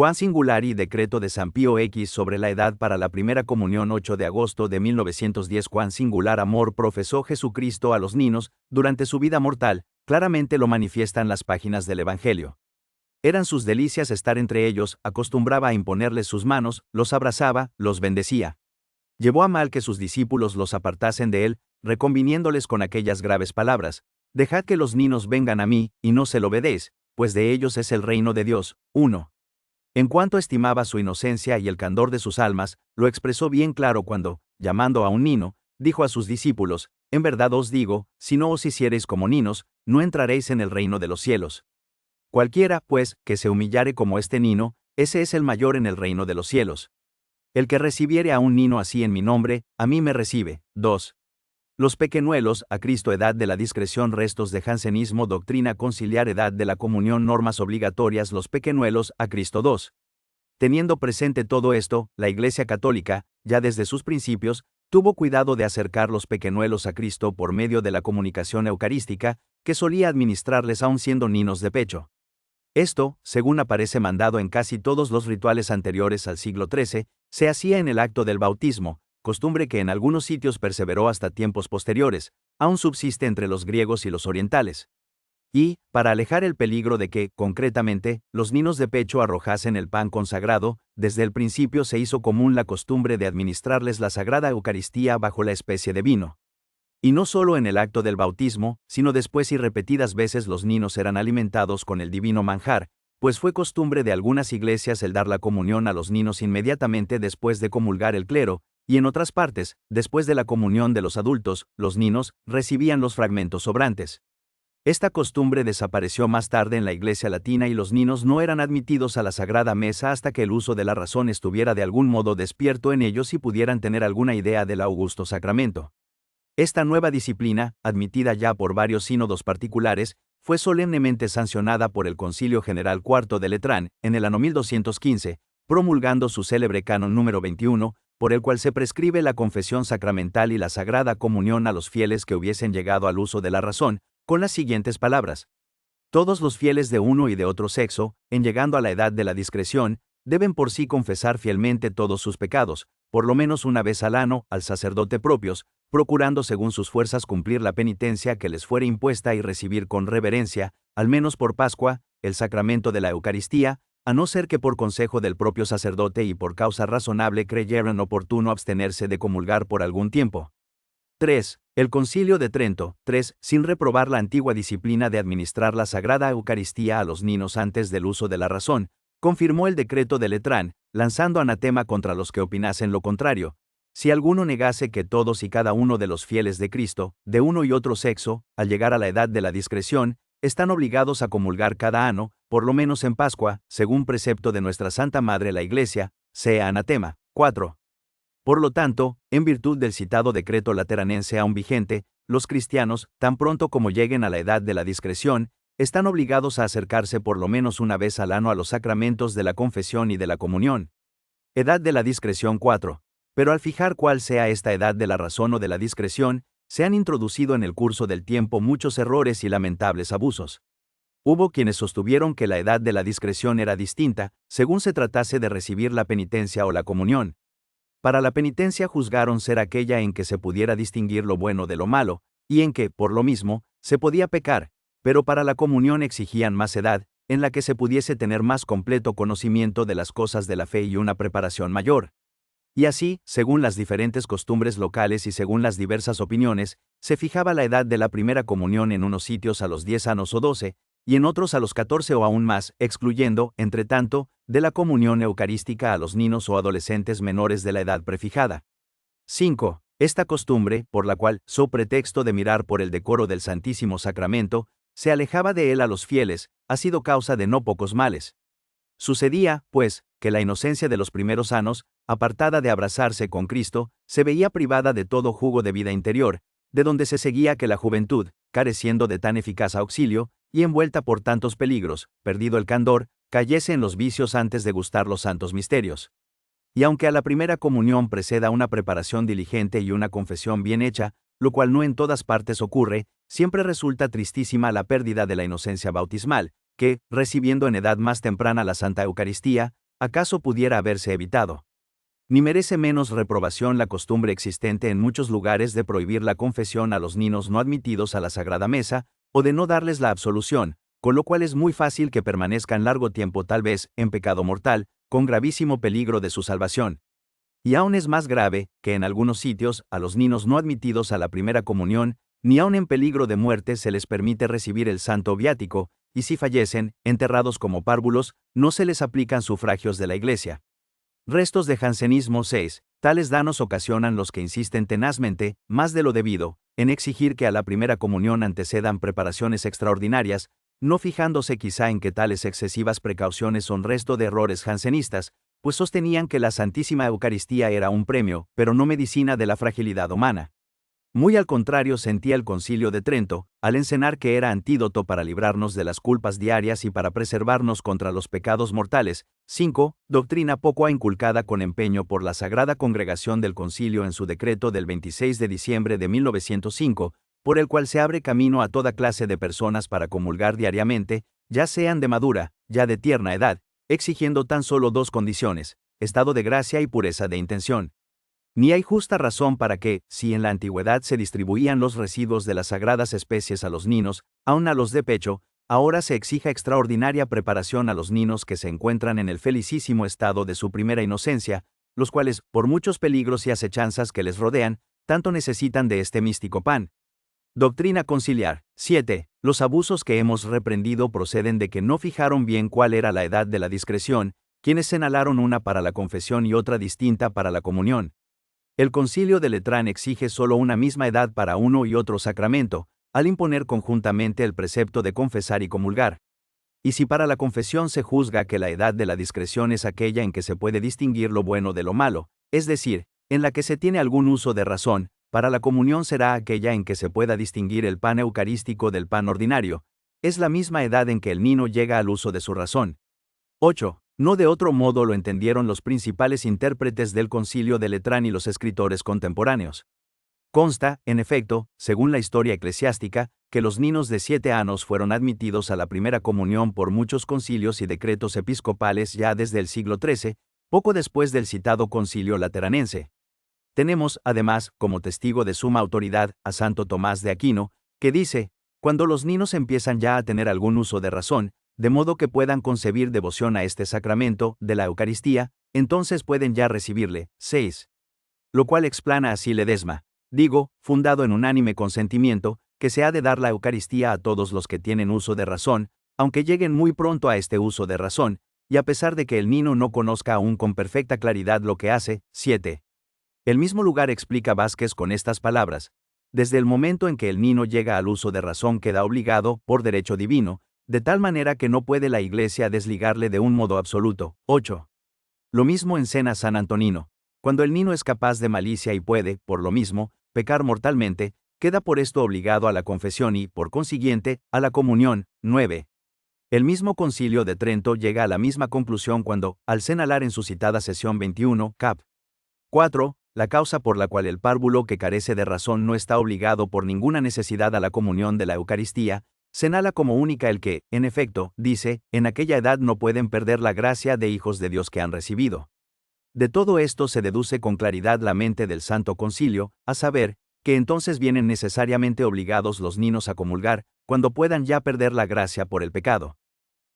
Cuán singular y decreto de San Pío X sobre la edad para la primera comunión 8 de agosto de 1910. Cuán singular amor profesó Jesucristo a los niños durante su vida mortal, claramente lo manifiestan las páginas del Evangelio. Eran sus delicias estar entre ellos, acostumbraba a imponerles sus manos, los abrazaba, los bendecía. Llevó a mal que sus discípulos los apartasen de él, reconviniéndoles con aquellas graves palabras: dejad que los niños vengan a mí, y no se lo vedéis, pues de ellos es el reino de Dios. 1. En cuanto estimaba su inocencia y el candor de sus almas, lo expresó bien claro cuando, llamando a un niño, dijo a sus discípulos: en verdad os digo, si no os hiciereis como niños, no entraréis en el reino de los cielos. Cualquiera, pues, que se humillare como este niño, ese es el mayor en el reino de los cielos. El que recibiere a un niño así en mi nombre, a mí me recibe. 2. Los pequeñuelos, a Cristo edad de la discreción, restos de jansenismo, doctrina conciliar, edad de la comunión, normas obligatorias, los pequeñuelos, a Cristo. 2. Teniendo presente todo esto, la Iglesia Católica, ya desde sus principios, tuvo cuidado de acercar los pequeñuelos a Cristo por medio de la comunicación eucarística, que solía administrarles aun siendo niños de pecho. Esto, según aparece mandado en casi todos los rituales anteriores al siglo XIII, se hacía en el acto del bautismo, costumbre que en algunos sitios perseveró hasta tiempos posteriores, aún subsiste entre los griegos y los orientales. Y, para alejar el peligro de que, concretamente, los niños de pecho arrojasen el pan consagrado, desde el principio se hizo común la costumbre de administrarles la Sagrada Eucaristía bajo la especie de vino. Y no solo en el acto del bautismo, sino después y repetidas veces los niños eran alimentados con el divino manjar, pues fue costumbre de algunas iglesias el dar la comunión a los niños inmediatamente después de comulgar el clero, y en otras partes, después de la comunión de los adultos, los niños recibían los fragmentos sobrantes. Esta costumbre desapareció más tarde en la Iglesia latina y los niños no eran admitidos a la Sagrada Mesa hasta que el uso de la razón estuviera de algún modo despierto en ellos y pudieran tener alguna idea del augusto sacramento. Esta nueva disciplina, admitida ya por varios sínodos particulares, fue solemnemente sancionada por el Concilio General IV de Letrán, en el año 1215, promulgando su célebre canon número 21, por el cual se prescribe la confesión sacramental y la Sagrada Comunión a los fieles que hubiesen llegado al uso de la razón, con las siguientes palabras: todos los fieles de uno y de otro sexo, en llegando a la edad de la discreción, deben por sí confesar fielmente todos sus pecados, por lo menos una vez al año, al sacerdote propios, procurando según sus fuerzas cumplir la penitencia que les fuere impuesta y recibir con reverencia, al menos por Pascua, el sacramento de la Eucaristía, a no ser que por consejo del propio sacerdote y por causa razonable creyeran oportuno abstenerse de comulgar por algún tiempo. 3. El Concilio de Trento. 3. Sin reprobar la antigua disciplina de administrar la Sagrada Eucaristía a los niños antes del uso de la razón, confirmó el decreto de Letrán, lanzando anatema contra los que opinasen lo contrario. Si alguno negase que todos y cada uno de los fieles de Cristo, de uno y otro sexo, al llegar a la edad de la discreción, están obligados a comulgar cada año, por lo menos en Pascua, según precepto de nuestra Santa Madre la Iglesia, sea anatema. 4. Por lo tanto, en virtud del citado decreto lateranense aún vigente, los cristianos, tan pronto como lleguen a la edad de la discreción, están obligados a acercarse por lo menos una vez al año a los sacramentos de la confesión y de la comunión. Edad de la discreción. 4. Pero al fijar cuál sea esta edad de la razón o de la discreción, se han introducido en el curso del tiempo muchos errores y lamentables abusos. Hubo quienes sostuvieron que la edad de la discreción era distinta, según se tratase de recibir la penitencia o la comunión. Para la penitencia juzgaron ser aquella en que se pudiera distinguir lo bueno de lo malo, y en que, por lo mismo, se podía pecar, pero para la comunión exigían más edad, en la que se pudiese tener más completo conocimiento de las cosas de la fe y una preparación mayor. Y así, según las diferentes costumbres locales y según las diversas opiniones, se fijaba la edad de la primera comunión en unos sitios a los 10 años o 12, y en otros a los 14 o aún más, excluyendo, entre tanto, de la comunión eucarística a los niños o adolescentes menores de la edad prefijada. 5. Esta costumbre, por la cual, so pretexto de mirar por el decoro del Santísimo Sacramento, se alejaba de él a los fieles, ha sido causa de no pocos males. Sucedía, pues, que la inocencia de los primeros años, apartada de abrazarse con Cristo, se veía privada de todo jugo de vida interior, de donde se seguía que la juventud, careciendo de tan eficaz auxilio, y envuelta por tantos peligros, perdido el candor, cayese en los vicios antes de gustar los santos misterios. Y aunque a la primera comunión preceda una preparación diligente y una confesión bien hecha, lo cual no en todas partes ocurre, siempre resulta tristísima la pérdida de la inocencia bautismal, que, recibiendo en edad más temprana la Santa Eucaristía, ¿Acaso pudiera haberse evitado? Ni merece menos reprobación la costumbre existente en muchos lugares de prohibir la confesión a los niños no admitidos a la Sagrada Mesa, o de no darles la absolución, con lo cual es muy fácil que permanezcan largo tiempo tal vez en pecado mortal, con gravísimo peligro de su salvación. Y aún es más grave, que en algunos sitios, a los niños no admitidos a la primera comunión, ni aun en peligro de muerte se les permite recibir el santo viático, y si fallecen, enterrados como párvulos, no se les aplican sufragios de la Iglesia. Restos de jansenismo 6. Tales danos ocasionan los que insisten tenazmente, más de lo debido, en exigir que a la primera comunión antecedan preparaciones extraordinarias, no fijándose quizá en que tales excesivas precauciones son resto de errores jansenistas, pues sostenían que la Santísima Eucaristía era un premio, pero no medicina de la fragilidad humana. Muy al contrario sentía el Concilio de Trento, al enseñar que era antídoto para librarnos de las culpas diarias y para preservarnos contra los pecados mortales. 5. Doctrina poco inculcada con empeño por la Sagrada Congregación del Concilio en su decreto del 26 de diciembre de 1905, por el cual se abre camino a toda clase de personas para comulgar diariamente, ya sean de madura, ya de tierna edad, exigiendo tan solo dos condiciones: estado de gracia y pureza de intención. Ni hay justa razón para que, si en la antigüedad se distribuían los residuos de las sagradas especies a los niños, aun a los de pecho, ahora se exija extraordinaria preparación a los niños que se encuentran en el felicísimo estado de su primera inocencia, los cuales, por muchos peligros y acechanzas que les rodean, tanto necesitan de este místico pan. Doctrina conciliar. 7. Los abusos que hemos reprendido proceden de que no fijaron bien cuál era la edad de la discreción, quienes señalaron una para la confesión y otra distinta para la comunión. El Concilio de Letrán exige solo una misma edad para uno y otro sacramento, al imponer conjuntamente el precepto de confesar y comulgar. Y si para la confesión se juzga que la edad de la discreción es aquella en que se puede distinguir lo bueno de lo malo, es decir, en la que se tiene algún uso de razón, para la comunión será aquella en que se pueda distinguir el pan eucarístico del pan ordinario. Es la misma edad en que el niño llega al uso de su razón. 8. No de otro modo lo entendieron los principales intérpretes del Concilio de Letrán y los escritores contemporáneos. Consta, en efecto, según la historia eclesiástica, que los niños de 7 años fueron admitidos a la primera comunión por muchos concilios y decretos episcopales ya desde el siglo XIII, poco después del citado Concilio Lateranense. Tenemos, además, como testigo de suma autoridad, a Santo Tomás de Aquino, que dice: cuando los niños empiezan ya a tener algún uso de razón, de modo que puedan concebir devoción a este sacramento de la Eucaristía, entonces pueden ya recibirle. 6. Lo cual explana así Ledesma, digo, fundado en unánime consentimiento, que se ha de dar la Eucaristía a todos los que tienen uso de razón, aunque lleguen muy pronto a este uso de razón, y a pesar de que el niño no conozca aún con perfecta claridad lo que hace. 7. El mismo lugar explica Vázquez con estas palabras: desde el momento en que el niño llega al uso de razón queda obligado, por derecho divino, de tal manera que no puede la Iglesia desligarle de un modo absoluto. 8. Lo mismo enseña San Antonino: cuando el niño es capaz de malicia y puede, por lo mismo, pecar mortalmente, queda por esto obligado a la confesión y, por consiguiente, a la comunión. 9. El mismo Concilio de Trento llega a la misma conclusión cuando, al señalar en su citada sesión 21, cap. 4, la causa por la cual el párvulo que carece de razón no está obligado por ninguna necesidad a la comunión de la Eucaristía, señala como única el que, en efecto, dice, en aquella edad no pueden perder la gracia de hijos de Dios que han recibido. De todo esto se deduce con claridad la mente del Santo Concilio, a saber, que entonces vienen necesariamente obligados los niños a comulgar, cuando puedan ya perder la gracia por el pecado.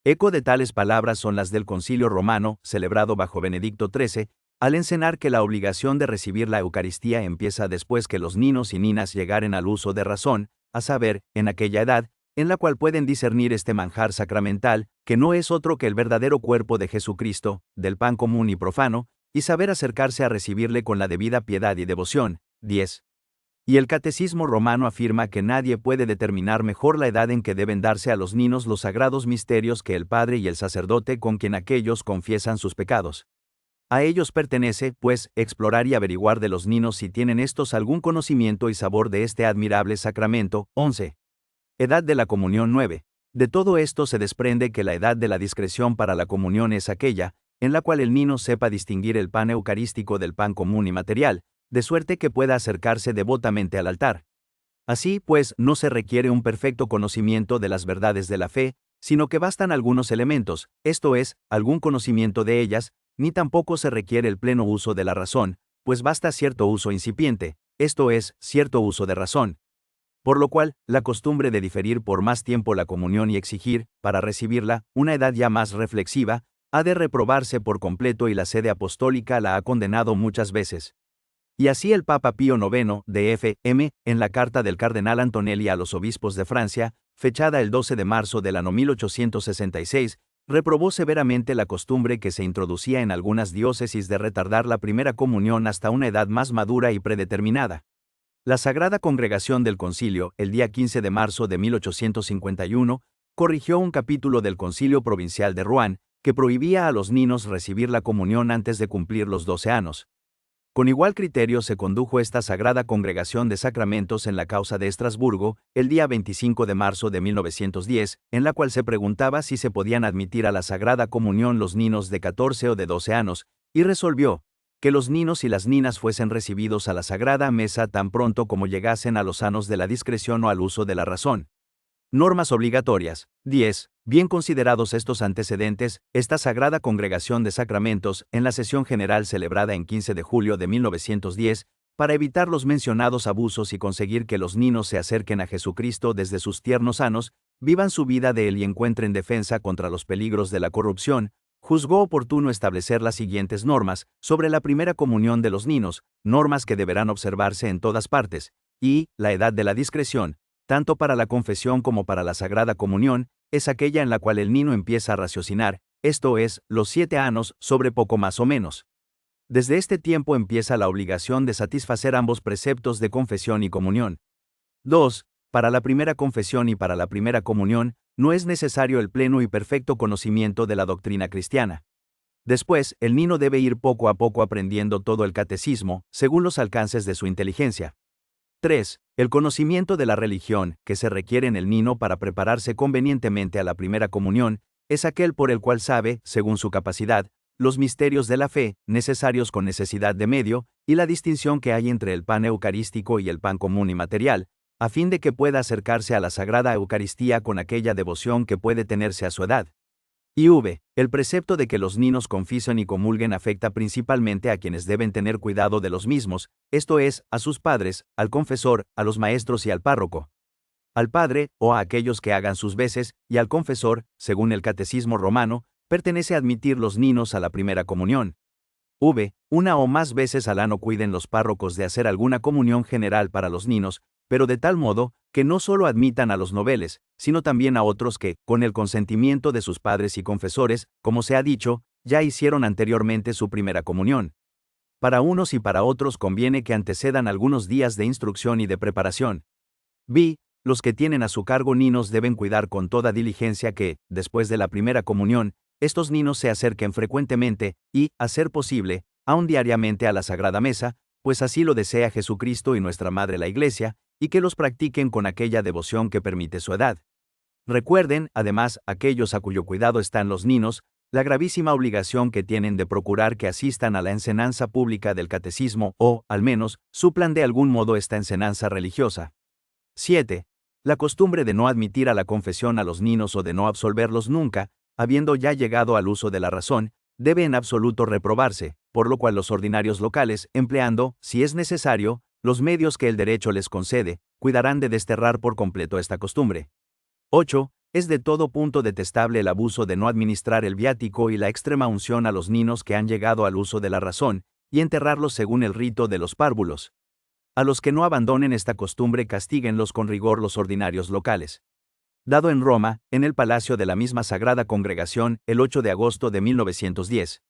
Eco de tales palabras son las del Concilio Romano, celebrado bajo Benedicto XIII, al enseñar que la obligación de recibir la Eucaristía empieza después que los niños y niñas llegaren al uso de razón, a saber, en aquella edad, en la cual pueden discernir este manjar sacramental, que no es otro que el verdadero cuerpo de Jesucristo, del pan común y profano, y saber acercarse a recibirle con la debida piedad y devoción. 10. Y el Catecismo Romano afirma que nadie puede determinar mejor la edad en que deben darse a los niños los sagrados misterios que el padre y el sacerdote con quien aquellos confiesan sus pecados. A ellos pertenece, pues, explorar y averiguar de los niños si tienen estos algún conocimiento y sabor de este admirable sacramento. 11. Edad de la comunión 9. De todo esto se desprende que la edad de la discreción para la comunión es aquella, en la cual el niño sepa distinguir el pan eucarístico del pan común y material, de suerte que pueda acercarse devotamente al altar. Así, pues, no se requiere un perfecto conocimiento de las verdades de la fe, sino que bastan algunos elementos, esto es, algún conocimiento de ellas, ni tampoco se requiere el pleno uso de la razón, pues basta cierto uso incipiente, esto es, cierto uso de razón. Por lo cual, la costumbre de diferir por más tiempo la comunión y exigir, para recibirla, una edad ya más reflexiva, ha de reprobarse por completo y la sede apostólica la ha condenado muchas veces. Y así el Papa Pío IX, de F.M., en la carta del cardenal Antonelli a los obispos de Francia, fechada el 12 de marzo del año 1866, reprobó severamente la costumbre que se introducía en algunas diócesis de retardar la primera comunión hasta una edad más madura y predeterminada. La Sagrada Congregación del Concilio, el día 15 de marzo de 1851, corrigió un capítulo del Concilio Provincial de Rouen, que prohibía a los niños recibir la comunión antes de cumplir los 12 años. Con igual criterio se condujo esta Sagrada Congregación de Sacramentos en la causa de Estrasburgo, el día 25 de marzo de 1910, en la cual se preguntaba si se podían admitir a la Sagrada Comunión los niños de 14 o de 12 años, y resolvió que los niños y las ninas fuesen recibidos a la Sagrada Mesa tan pronto como llegasen a los años de la discreción o al uso de la razón. Normas obligatorias. 10. Bien considerados estos antecedentes, esta Sagrada Congregación de Sacramentos, en la sesión general celebrada en 15 de julio de 1910, para evitar los mencionados abusos y conseguir que los niños se acerquen a Jesucristo desde sus tiernos años, vivan su vida de él y encuentren defensa contra los peligros de la corrupción, juzgó oportuno establecer las siguientes normas sobre la primera comunión de los niños, normas que deberán observarse en todas partes, y la edad de la discreción, tanto para la confesión como para la Sagrada Comunión, es aquella en la cual el niño empieza a raciocinar, esto es, los 7 años, sobre poco más o menos. Desde este tiempo empieza la obligación de satisfacer ambos preceptos de confesión y comunión. 2. Para la primera confesión y para la primera comunión, no es necesario el pleno y perfecto conocimiento de la doctrina cristiana. Después, el niño debe ir poco a poco aprendiendo todo el catecismo, según los alcances de su inteligencia. 3. El conocimiento de la religión, que se requiere en el niño para prepararse convenientemente a la primera comunión, es aquel por el cual sabe, según su capacidad, los misterios de la fe, necesarios con necesidad de medio, y la distinción que hay entre el pan eucarístico y el pan común y material, a fin de que pueda acercarse a la Sagrada Eucaristía con aquella devoción que puede tenerse a su edad. Y el precepto de que los niños confiesen y comulguen afecta principalmente a quienes deben tener cuidado de los mismos, esto es, a sus padres, al confesor, a los maestros y al párroco. Al padre, o a aquellos que hagan sus veces, y al confesor, según el Catecismo romano, pertenece admitir los niños a la primera comunión. Una o más veces al año cuiden los párrocos de hacer alguna comunión general para los niños, pero de tal modo, que no solo admitan a los noveles, sino también a otros que, con el consentimiento de sus padres y confesores, como se ha dicho, ya hicieron anteriormente su primera comunión. Para unos y para otros conviene que antecedan algunos días de instrucción y de preparación. Los que tienen a su cargo niños deben cuidar con toda diligencia que, después de la primera comunión, estos niños se acerquen frecuentemente y, a ser posible, aun diariamente a la Sagrada Mesa, pues así lo desea Jesucristo y nuestra Madre la Iglesia, y que los practiquen con aquella devoción que permite su edad. Recuerden, además, aquellos a cuyo cuidado están los niños, la gravísima obligación que tienen de procurar que asistan a la enseñanza pública del catecismo o, al menos, suplan de algún modo esta enseñanza religiosa. 7. La costumbre de no admitir a la confesión a los niños o de no absolverlos nunca, habiendo ya llegado al uso de la razón, debe en absoluto reprobarse, por lo cual los ordinarios locales, empleando, si es necesario, los medios que el derecho les concede, cuidarán de desterrar por completo esta costumbre. 8. Es de todo punto detestable el abuso de no administrar el viático y la extrema unción a los niños que han llegado al uso de la razón, y enterrarlos según el rito de los párvulos. A los que no abandonen esta costumbre castíguenlos con rigor los ordinarios locales. Dado en Roma, en el palacio de la misma Sagrada Congregación, el 8 de agosto de 1910.